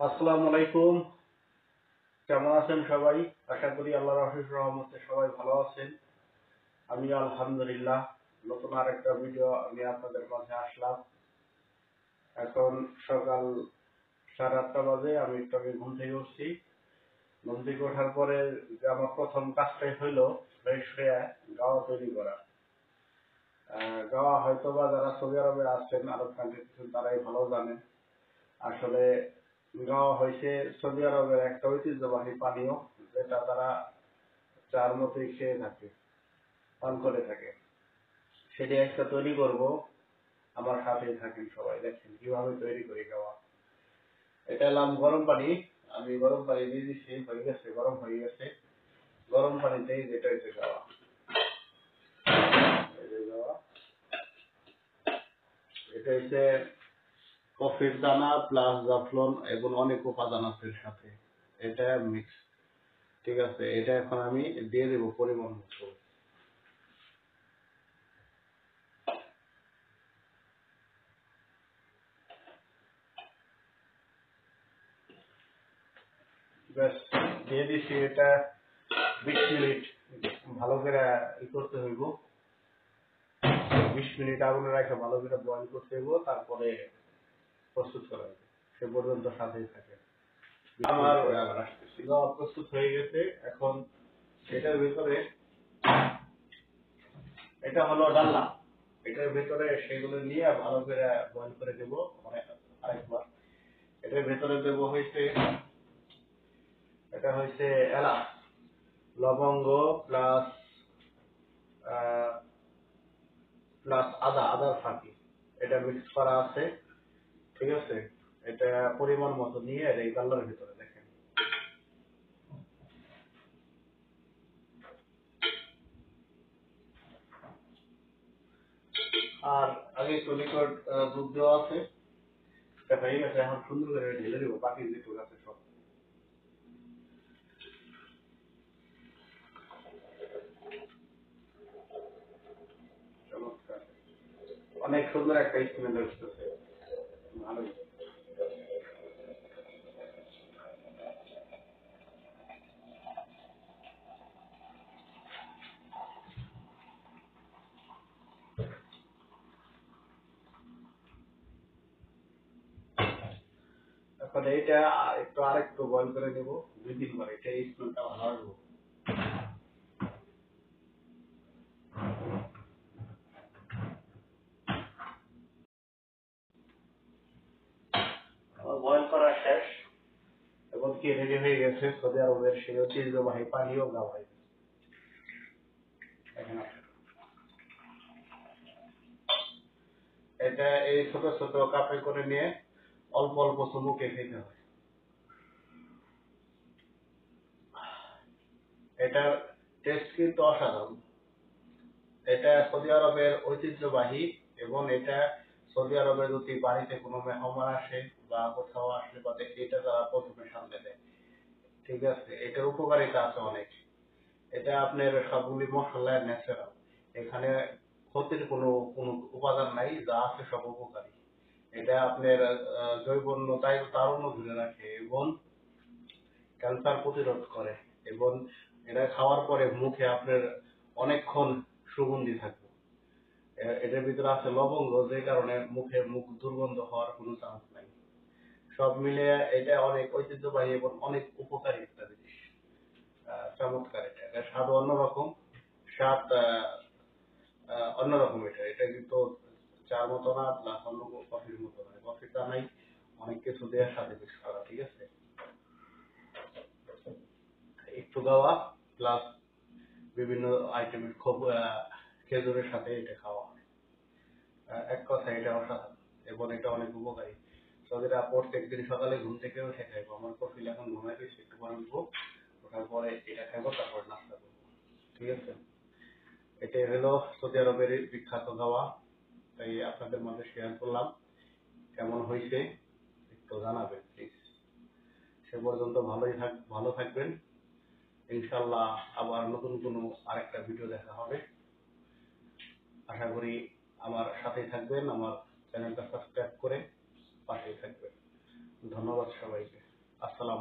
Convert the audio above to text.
আসসালামু আলাইকুম। কেমন আছেন সবাই? আশা করি আল্লাহর অশেষ রহমতে সবাই ভালো আছেন। আমি আলহামদুলিল্লাহ। নতুন আরেকটা ভিডিও আমি আপনাদের মাঝে আসলাম। এখন সকাল 8:30 বাজে। আমি একটু আগে ঘুম থেকে উঠছি। ঘুম থেকে ওঠার পরে যে আমার প্রথম কাজটাই হইলো ফ্রেশ হয়ে গাওয়া তৈরি করা। গাওয়া হয়তো বা যারা সৌদি আরবে আছেন, আরব কান্ট্রিতে তারাই ভালো জানেন। আসলে গাওয়া হয়েছে সৌদি আরবের একটা ঐতিহ্যবাহী পানীয়, যেটা তারা চার মতোই খেয়ে থাকে, পান করে থাকে। সেটা একটা তৈরি করব, আমার সাথেই থাকেন সবাই। দেখেন কিভাবে তৈরি করি গাওয়া। এটা এলাম গরম পানি। আমি গরম পানি দিয়ে দিচ্ছি, হয়ে গেছে, গরম হয়ে গেছে। গরম পানিতেই যেটা হচ্ছে গাওয়া। এই যে গাওয়া, এটা হচ্ছে কফির দানা প্লাস জাফলন এবং অনেক উপাদান আছে এর সাথে। এটা মিক্স। ঠিক আছে, এটা এখন আমি দিয়ে দেবো পরিমাণ মতো। ব্যাস, দিয়ে দিচ্ছি। এটা 20 মিনিট ভালো করে করতে হইব। 20 মিনিট আগুনে রাখে ভালো করে বয়ল করতে হইব, তারপরে প্রস্তুত করা হবে। সে পর্যন্ত সাথেই থাকে। আমার গাওয়া প্রস্তুত হয়ে গেছে। এখন এটার ভিতরে, এটা হলো ডালনা, এটার ভিতরে সেগুলো নিয়ে ভালো করে বয়ল করে দেব আরেকবার। এটার ভিতরে দেব হইছে, এটা হইছে এলাচ, লবঙ্গ প্লাস প্লাস আদার ফাঁকি। এটা মিক্স করা আছে। ঠিক আছে, এটা পরিমাণ মতো নিয়ে এই গাল্লার ভিতরে দেখেন। আর আগে টনিকট দুধ দেওয়া আছে। এটা হয়ে গেছে। এখন সুন্দর করে ঢেলে দেবো বাকি যেটুকু আছে সব। চমৎকার, অনেক সুন্দর একটা স্মেল আসতেছে। ভালোই। এখন এইটা আরেকটু বয়ল করে নেব 2-3 বার। এটা স্মেলটা ভালো আসবো। আমার বয়ল করা শেষ। এখন কি রেডি হয়ে গেছে সৌদি আরবের সেই ঐতিহ্যবাহী পানীয় গাওয়াই। দেখেন এটা এই ছোট ছোট কাপে করে নিয়ে অল্প অল্প চুমুকে খেতে হয়। এটার টেস্ট কিন্তু অসাধারণ। এটা সৌদি আরবের ঐতিহ্যবাহী, এবং এটা সৌদি আরবে যদি বাড়িতে কোনো মেহমান আসে বা কোথাও আসলে বা দেখে এটা তারা প্রথমে সামনে দেয়। ঠিক আছে, এটার উপকারিতা আছে অনেক। এটা আপনার সবগুলি মশলা ন্যাচারাল। এখানে ক্ষতির কোনো কোনো উপাদান নাই, যা আছে সব উপকারী। এটা আপনার জৈবন্যতায় তারুণ্য ধরে রাখে এবং ক্যান্সার প্রতিরোধ করে। এবং এটা খাওয়ার পরে মুখে আপনার অনেকক্ষণ সুগন্ধি থাকবে। এটার ভিতরে আছে লবঙ্গ, যে কারণে মুখ দুর্গন্ধ হওয়ার কোনো চান্স নাই। সব মিলিয়ে এটা অনেক ঐতিহ্যবাহী এবং অনেক উপকারী একটা জিনিস। চমৎকার। এটা এটার স্বাদ অন্যরকম। স্বাদ অন্যরকম। এটা এটা কিন্তু চার মতো না, প্লাস অন্য কফির মতো না। কফিটা নাই, অনেক কিছু দেওয়ার সাথে মিক্স করা। ঠিক আছে, একটু দেওয়া প্লাস বিভিন্ন আইটেমের খেজুরের সাথে এটা খাওয়া হয়। এক কথা এটা অসাধারণ এবং এটা অনেক উপকারী। সৌদিরা প্রত্যেক দিন সকালে ঘুম থেকে উঠে খাইবো। আমার কফিল এখন ঘুমাই গেছে, একটু পরে উঠবো। ওঠার পরে এটা খাইবো, তারপর নাস্তা করবো। ঠিক আছে, এটাই হলো সৌদি আরবের বিখ্যাত খাওয়া। তাই আপনাদের মাঝে শেয়ার করলাম। কেমন হয়েছে একটু জানাবেন প্লিজ। সে পর্যন্ত ভালো থাকবেন। ইনশাল্লাহ আবার নতুন কোনো আরেকটা ভিডিও দেখা হবে। আশা করি আমার সাথেই থাকবেন, আমার চ্যানেলটা সাবস্ক্রাইব করে পাশেই থাকবেন। ধন্যবাদ সবাইকে। আসসালাম।